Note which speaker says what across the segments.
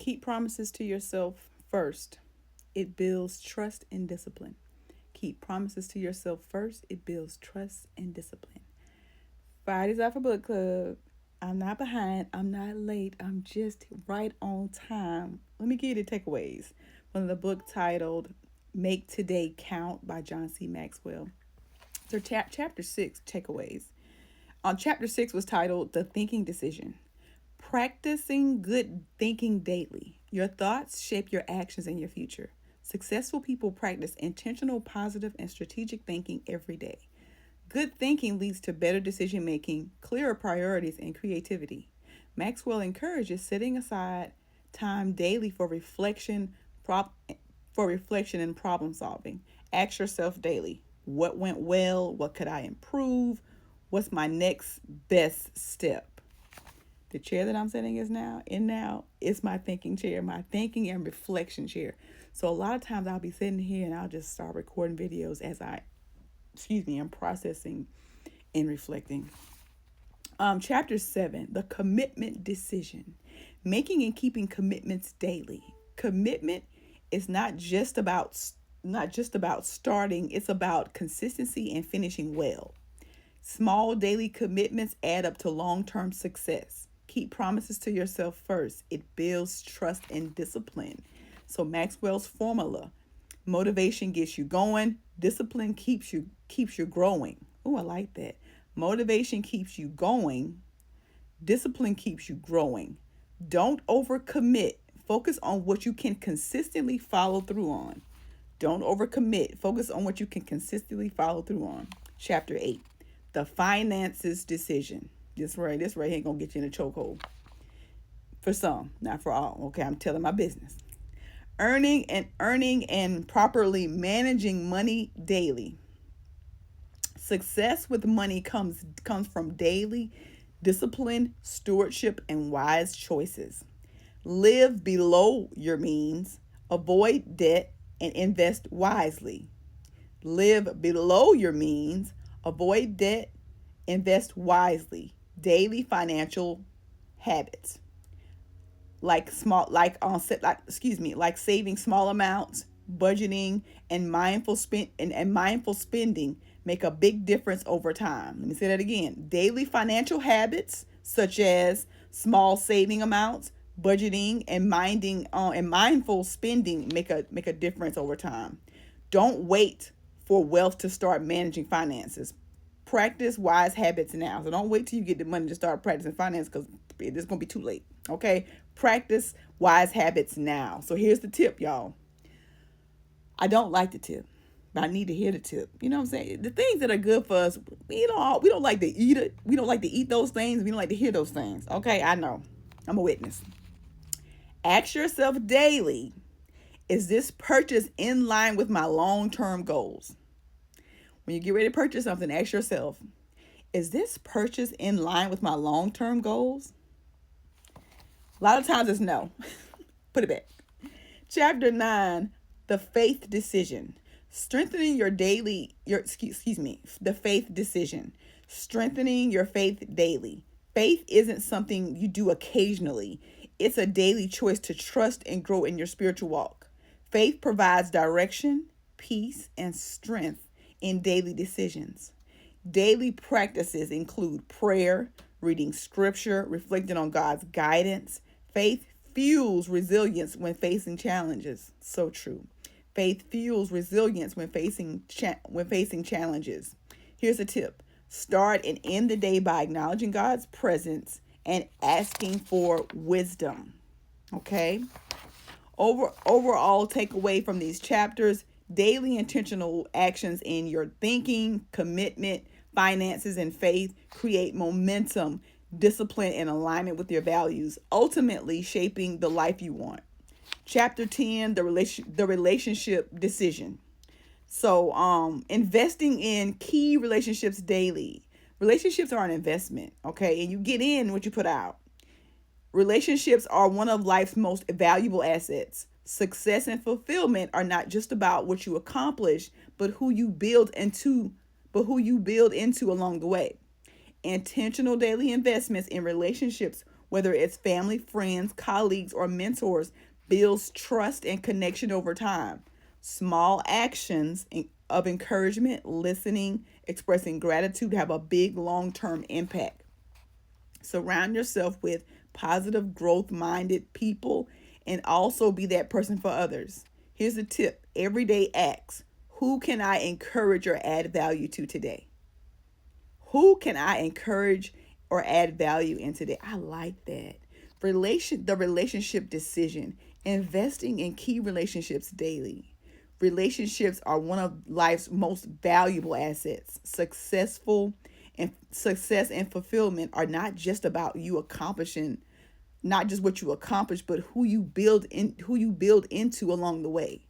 Speaker 1: Keep promises to yourself first. It builds trust and discipline. Keep promises to yourself first. It builds trust and discipline. Fridays after book club. I'm not behind. I'm not late. I'm just right on time. Let me give you the takeaways from the book titled Make Today Count by John C. Maxwell. So, chapter 6 takeaways. Chapter 6 was titled The Thinking Decision. Practicing good thinking daily. Your thoughts shape your actions and your future. Successful people practice intentional, positive, and strategic thinking every day. Good thinking leads to better decision making, clearer priorities, and creativity. Maxwell encourages setting aside time daily for reflection and problem solving. Ask yourself daily, what went well? What could I improve? What's my next best step? The chair that I'm sitting now is my thinking chair, my thinking and reflection chair. So a lot of times I'll be sitting here and I'll just start recording videos as I'm processing and reflecting. Chapter 7, the commitment decision. Making and keeping commitments daily. Commitment is not just about starting, it's about consistency and finishing well. Small daily commitments add up to long-term success. Keep promises to yourself first. It builds trust and discipline. So Maxwell's formula: motivation gets you going, discipline keeps you growing. Oh, I like that. Motivation keeps you going, discipline keeps you growing. Don't overcommit. Focus on what you can consistently follow through on. Don't overcommit. Focus on what you can consistently follow through on. Chapter 8, the finances decision. This right here ain't gonna get you in a chokehold. For some, not for all. Okay, I'm telling my business. Earning and properly managing money daily. Success with money comes from daily discipline, stewardship, and wise choices. Live below your means, avoid debt, and invest wisely. Live below your means, avoid debt, invest wisely. Daily financial habits. Like saving small amounts, budgeting, and mindful spending make a big difference over time. Let me say that again. Daily financial habits such as small saving amounts, budgeting, and mindful spending make a difference over time. Don't wait for wealth to start managing finances. Practice wise habits now. So don't wait till you get the money to start practicing finance, because it's going to be too late. Okay? Practice wise habits now. So here's the tip, y'all. I don't like the tip, but I need to hear the tip. You know what I'm saying? The things that are good for us, we don't like to eat it. We don't like to eat those things. We don't like to hear those things. Okay? I know. I'm a witness. Ask yourself daily, is this purchase in line with my long-term goals? When you get ready to purchase something, ask yourself, is this purchase in line with my long-term goals? A lot of times it's no. Put it back. Chapter 9, the faith decision. Strengthening the faith decision. Strengthening your faith daily. Faith isn't something you do occasionally. It's a daily choice to trust and grow in your spiritual walk. Faith provides direction, peace, and strength in daily decisions. Daily practices include prayer, reading scripture, reflecting on God's guidance. Faith fuels resilience when facing challenges. So true. Faith fuels resilience when facing challenges. Here's a tip. Start and end the day by acknowledging God's presence and asking for wisdom. Okay? Overall takeaway from these chapters: daily intentional actions in your thinking, commitment, finances, and faith create momentum, discipline, and alignment with your values, ultimately shaping the life you want. Chapter 10, the relationship decision. So, investing in key relationships daily. Relationships are an investment, okay? And you get in what you put out. Relationships are one of life's most valuable assets. Success and fulfillment are not just about what you accomplish, but who you build into along the way. Intentional daily investments in relationships whether it's family, friends, colleagues, or mentors, builds trust and connection over time. Small actions of encouragement, listening, expressing gratitude have a big long term impact. Surround yourself with positive, growth minded people and also be that person for others. Here's a tip: everyday acts. Who can I encourage or add value to today? Who can I encourage or add value in today? I like that. The relationship decision, investing in key relationships daily. Relationships are one of life's most valuable assets. Success and fulfillment are not just about you accomplishing, not just what you accomplish, but who you build into along the way.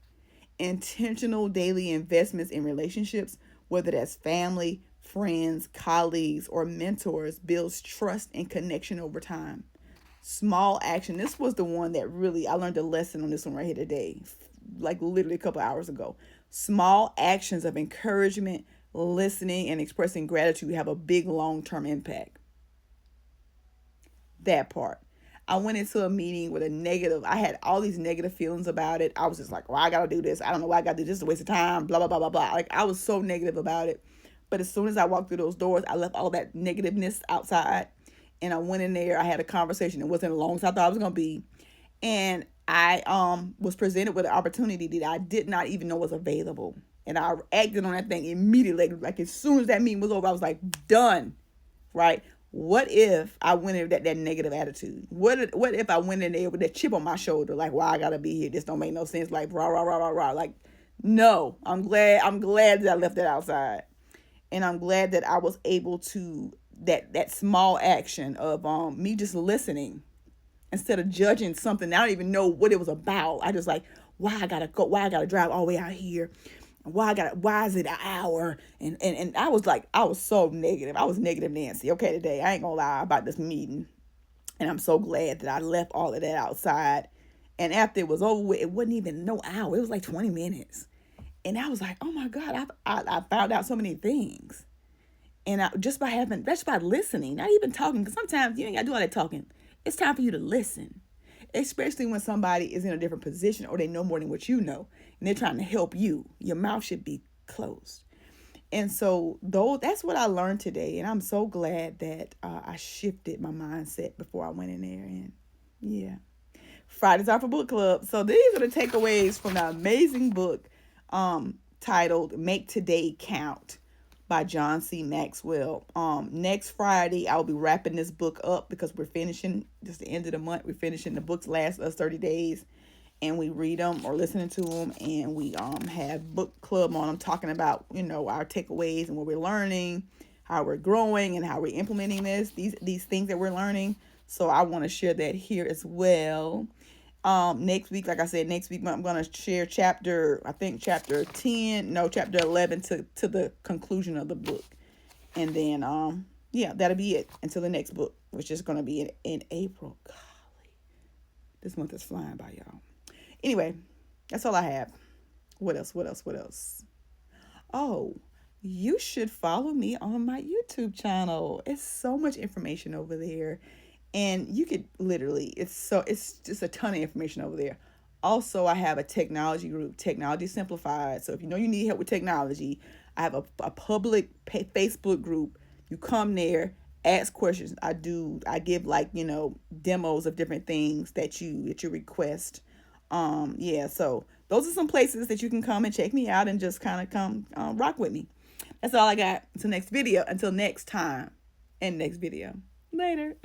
Speaker 1: Intentional daily investments in relationships, whether that's family, friends, colleagues, or mentors, builds trust and connection over time. Small action. This was the one that really, I learned a lesson on this one right here today, like literally a couple hours ago. Small actions of encouragement, listening, and expressing gratitude have a big long term impact. That part. I went into a meeting with I had all these negative feelings about it. I was just like, well, I gotta do this. I don't know why I gotta do this. It's a waste of time, blah, blah, blah, blah, blah. Like, I was so negative about it. But as soon as I walked through those doors, I left all that negativeness outside. And I went in there. I had a conversation. It wasn't as long as I thought it was gonna be. And I was presented with an opportunity that I did not even know was available. And I acted on that thing immediately. Like, as soon as that meeting was over, I was like, done. Right? What if I went in with that negative attitude? What if I went in there with that chip on my shoulder, like, why I gotta be here? This don't make no sense. Like, rah, rah, rah, rah, rah. Like, no, I'm glad that I left that outside. And I'm glad that I was able to, that small action of me just listening instead of judging something. I don't even know what it was about. I just like, why I gotta drive all the way out here? Why is it an hour? And I was so negative. I was negative Nancy, okay, today. I ain't gonna lie about this meeting. And I'm so glad that I left all of that outside. And after it was over with, it wasn't even no hour. It was like 20 minutes. And I was like, oh my God, I found out so many things. And just by listening, not even talking, because sometimes you ain't gotta do all that talking. It's time for you to listen, especially when somebody is in a different position or they know more than what you know and they're trying to help you. Your mouth should be closed. And so that's what I learned today. And I'm so glad that I shifted my mindset before I went in there. And yeah, Fridays are for book club. So these are the takeaways from the amazing book titled Make Today Count by John C. Maxwell. Next Friday, I'll be wrapping this book up because we're finishing, just the end of the month, we're finishing. The books last us 30 days, and we read them or listening to them, and we have book club on them, talking about, our takeaways and what we're learning, how we're growing, and how we're implementing these things that we're learning. So I want to share that here as well. Next week, like I said, I'm going to share chapter 11 to the conclusion of the book. And then, that'll be it until the next book, which is going to be in April. Golly, this month is flying by, y'all. Anyway, that's all I have. What else? Oh, you should follow me on my YouTube channel. It's so much information over there. And you could literally, it's just a ton of information over there. Also, I have a technology group, Technology Simplified. So if you need help with technology, I have a public Facebook group. You come there, ask questions. I give demos of different things that you request. So those are some places that you can come and check me out and just kind of come rock with me. That's all I got. Until next time and next video. Later.